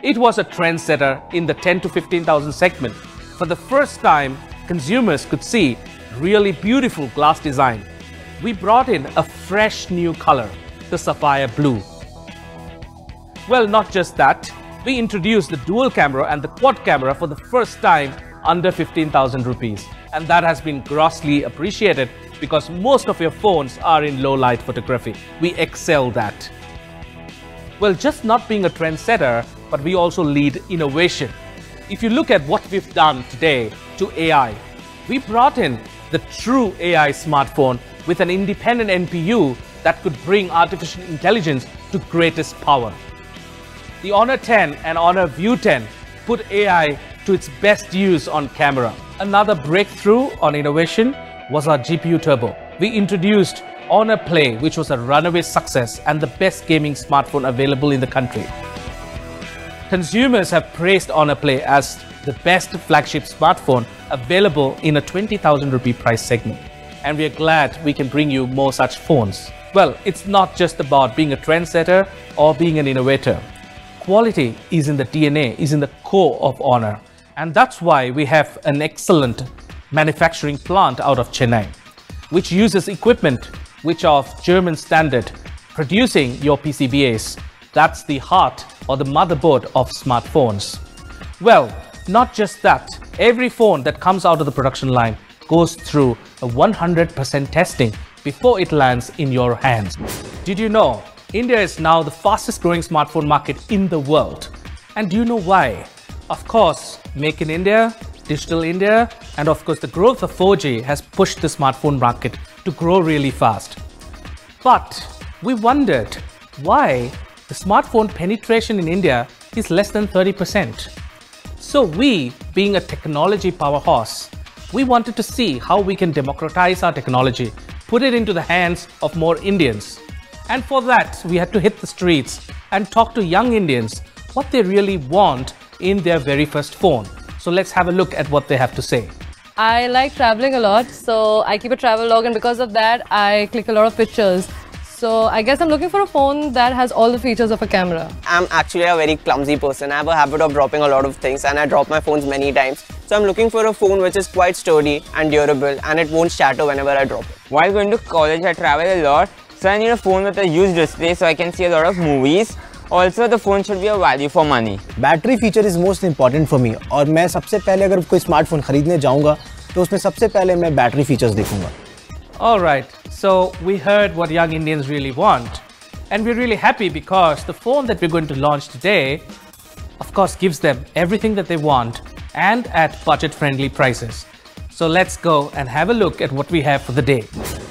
It was a trendsetter in the 10 to 15,000 segment. For the first time, consumers could see really beautiful glass design. We brought in a fresh new color, the sapphire blue. Well, not just that, we introduced the dual camera and the quad camera for the first time under 15,000 rupees. And that has been grossly appreciated because most of your phones are in low light photography. We excel that. Well, just not being a trendsetter, but we also lead innovation. If you look at what we've done today to AI, we brought in the true AI smartphone with an independent NPU that could bring artificial intelligence to greatest power. The Honor 10 and Honor View 10 put AI to its best use on camera. Another breakthrough on innovation was our GPU Turbo. We introduced Honor Play, which was a runaway success and the best gaming smartphone available in the country. Consumers have praised Honor Play as the best flagship smartphone available in a 20,000 rupee price segment. And we are glad we can bring you more such phones. Well, it's not just about being a trendsetter or being an innovator. Quality is in the DNA, is in the core of Honor. And that's why we have an excellent manufacturing plant out of Chennai, which uses equipment which are of German standard, producing your PCBAs. That's the heart or the motherboard of smartphones. Well, not just that, every phone that comes out of the production line goes through a 100% testing before it lands in your hands. Did you know India is now the fastest growing smartphone market in the world? And do you know why? Of course, Make in India, Digital India, and of course the growth of 4G has pushed the smartphone market to grow really fast. But we wondered why the smartphone penetration in India is less than 30%. So we, being a technology powerhouse, we wanted to see how we can democratize our technology, put it into the hands of more Indians. And for that, we had to hit the streets and talk to young Indians what they really want in their very first phone. So let's have a look at what they have to say. I like traveling a lot, so I keep a travel log, and because of that, I click a lot of pictures. So I guess I'm looking for a phone that has all the features of a camera. I'm actually a very clumsy person. I have a habit of dropping a lot of things and I drop my phones many times. So I'm looking for a phone which is quite sturdy and durable and it won't shatter whenever I drop it. While going to college, I travel a lot. So I need a phone with a huge display so I can see a lot of movies. Also, the phone should be a value for money. Battery feature is most important for me. और मैं सबसे पहले अगर कोई smartphone खरीदने जाऊँगा तो उसमें सबसे पहले मैं battery features देखूँगा. All right, so we heard what young Indians really want. And we're really happy because the phone that we're going to launch today, of course, gives them everything that they want and at budget-friendly prices. So let's go and have a look at what we have for the day.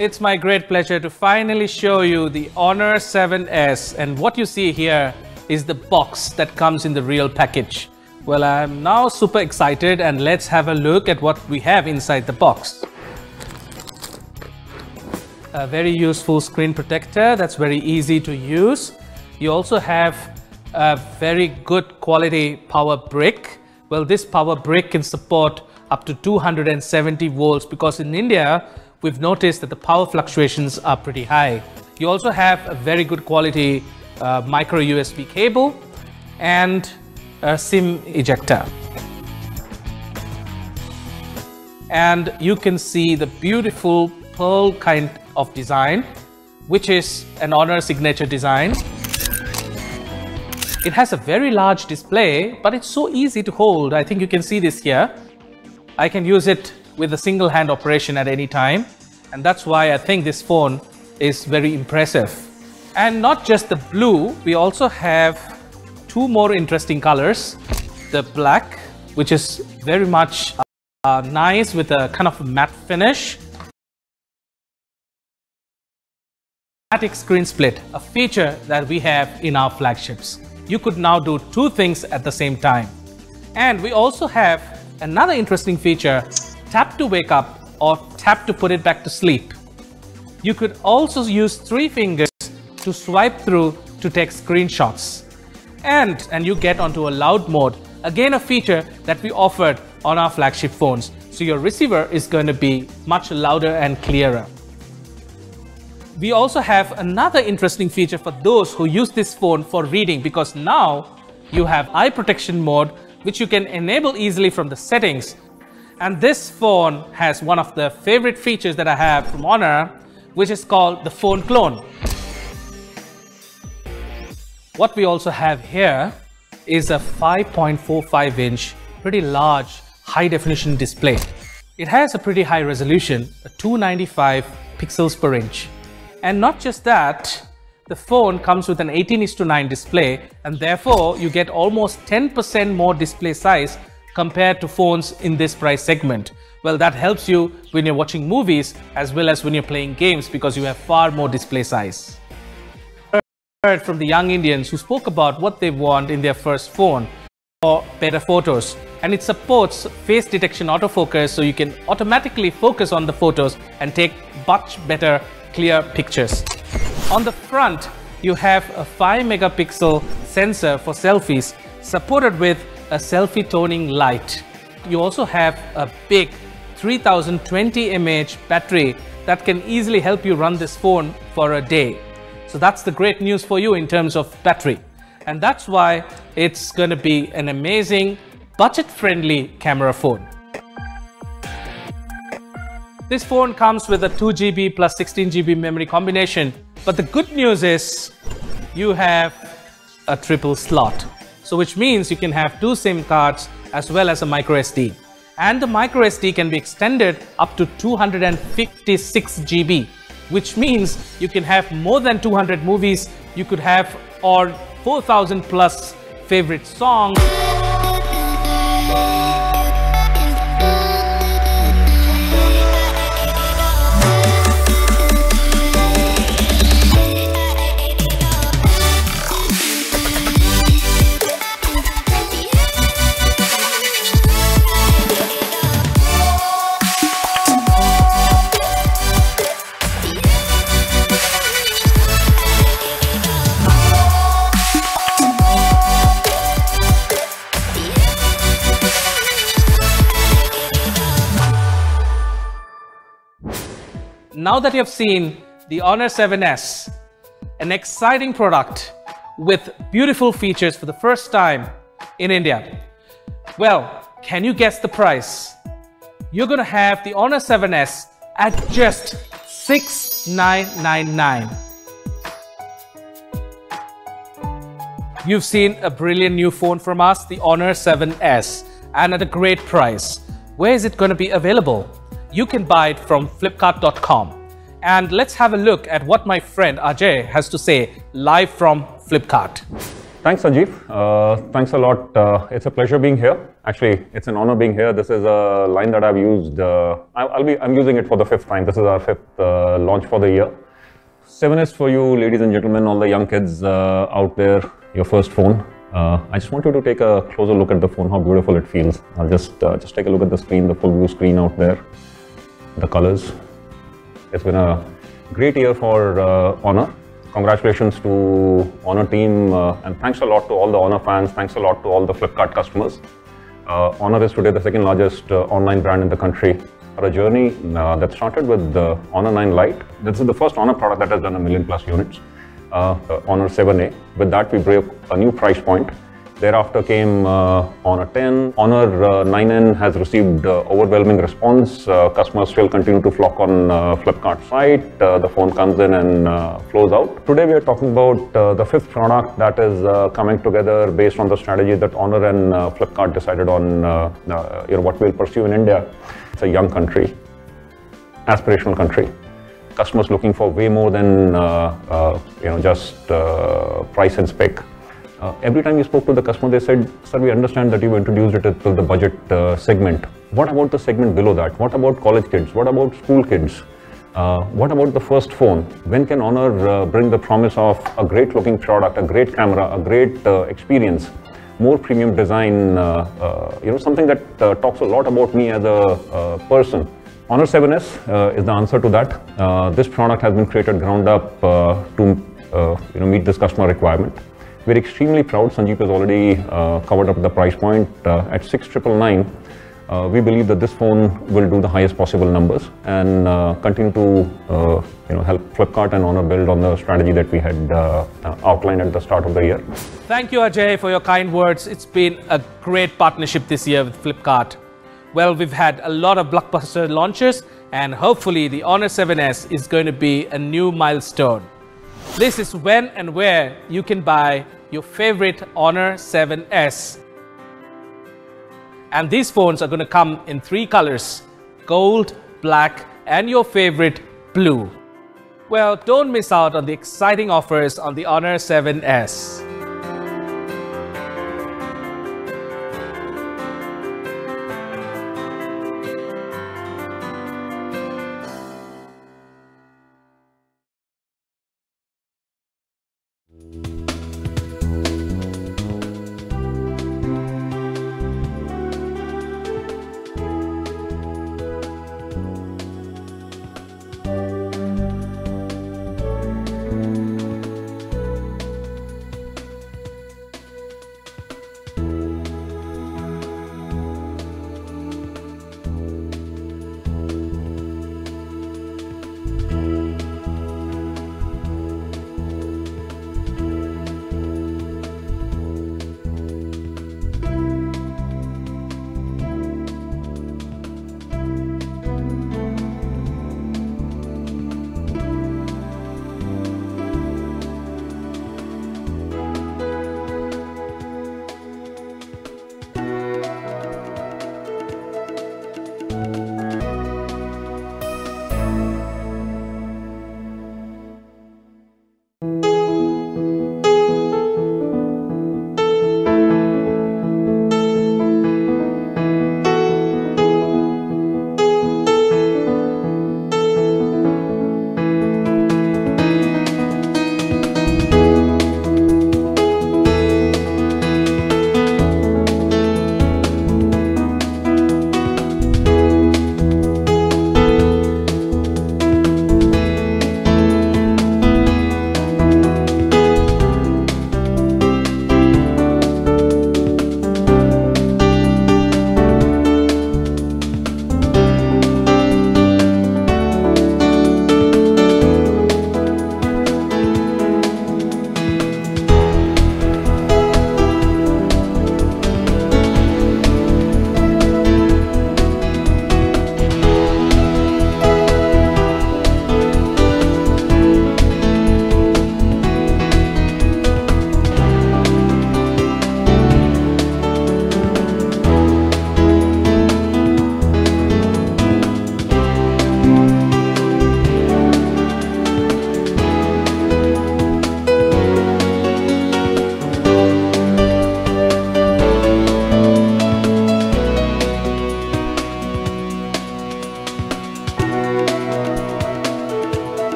It's my great pleasure to finally show you the Honor 7S, and what you see here is the box that comes in the real package. Well, I'm now super excited, and let's have a look at what we have inside the box. A very useful screen protector that's very easy to use. You also have a very good quality power brick. Well, this power brick can support up to 270 volts because in India, we've noticed that the power fluctuations are pretty high. You also have a very good quality micro USB cable and a SIM ejector. And you can see the beautiful pearl kind of design, which is an Honor signature design. It has a very large display, but it's so easy to hold. I think you can see this here. I can use it with a single hand operation at any time. And that's why I think this phone is very impressive. And not just the blue, we also have two more interesting colors. The black, which is very much nice with a kind of matte finish. Automatic screen split, a feature that we have in our flagships. You could now do two things at the same time. And we also have another interesting feature, tap to wake up or tap to put it back to sleep. You could also use 3 fingers to swipe through to take screenshots. And you get onto a loud mode, again a feature that we offered on our flagship phones. So your receiver is going to be much louder and clearer. We also have another interesting feature for those who use this phone for reading, because now You have eye protection mode, which you can enable easily from the settings. And this phone has one of the favorite features that I have from Honor, which is called the phone clone. What we also have here is a 5.45-inch, pretty large, high-definition display. It has a pretty high resolution, 295 pixels per inch. And not just that, the phone comes with an 18:9 display, and therefore you get almost 10% more display size compared to phones in this price segment. Well, that helps you when you're watching movies as well as when you're playing games, because you have far more display size. Heard from the young Indians who spoke about what they want in their first phone for better photos, and it supports face detection autofocus, so you can automatically focus on the photos and take much better clear pictures. On the front, you have a 5 megapixel sensor for selfies, supported with a selfie toning light. You also have a big 3020 mAh battery that can easily help you run this phone for a day. So that's the great news for you in terms of battery. And that's why it's going to be an amazing, budget-friendly camera phone. This phone comes with a 2GB plus 16GB memory combination. But the good news is you have a triple slot. So which means you can have 2 SIM cards as well as a micro SD. And the micro SD can be extended up to 256 GB, which means you can have more than 200 movies you could have, or 4,000 plus favorite songs. Now that you have seen the Honor 7S, an exciting product with beautiful features for the first time in India, well, can you guess the price? You're going to have the Honor 7S at just $6,999. You've seen a brilliant new phone from us, the Honor 7S, and at a great price. Where is it going to be available? You can buy it from Flipkart.com. And let's have a look at what my friend Ajay has to say live from Flipkart. Thanks, Sanjeev. Thanks a lot. It's a pleasure being here. Actually, it's an honor being here. This is a line that I've used. I'm using it for the 5th time. This is our 5th launch for the year. 7S for you, ladies and gentlemen, all the young kids out there. Your first phone. I just want you to take a closer look at the phone. How beautiful it feels. I'll just take a look at the screen, the full view screen out there. The colors. It's been a great year for Honor. Congratulations to Honor team, and thanks a lot to all the Honor fans. Thanks a lot to all the Flipkart customers. Honor is today the 2nd largest online brand in the country. For a journey that started with the Honor 9 Lite. This is the first Honor product that has done 1 million plus units. Honor 7A. With that, we broke a new price point. Thereafter came Honor 10. Honor 9N has received overwhelming response. Customers still continue to flock on Flipkart site. The phone comes in and flows out. Today we are talking about the 5th product that is coming together based on the strategy that Honor and Flipkart decided on what we'll pursue in India. It's a young country, aspirational country. Customers looking for way more than just price and spec. Every time we spoke to the customer, they said, "Sir, we understand that you introduced it to the budget segment. What about the segment below that? What about college kids? What about school kids? What about the first phone? When can Honor bring the promise of a great looking product, a great camera, a great experience, more premium design, something that talks a lot about me as a person?" Honor 7S is the answer to that. This product has been created ground up to meet this customer requirement. We're extremely proud. Sanjeev has already covered up the price point at $6,999. we believe that this phone will do the highest possible numbers and continue to help Flipkart and Honor build on the strategy that we had outlined at the start of the year. Thank you, Ajay, for your kind words. It's been a great partnership this year with Flipkart. Well, we've had a lot of blockbuster launches, and hopefully the Honor 7S is going to be a new milestone. This is when and where you can buy your favorite Honor 7S. And these phones are going to come in 3 colors: gold, black, and your favorite blue. Well, don't miss out on the exciting offers on the Honor 7S.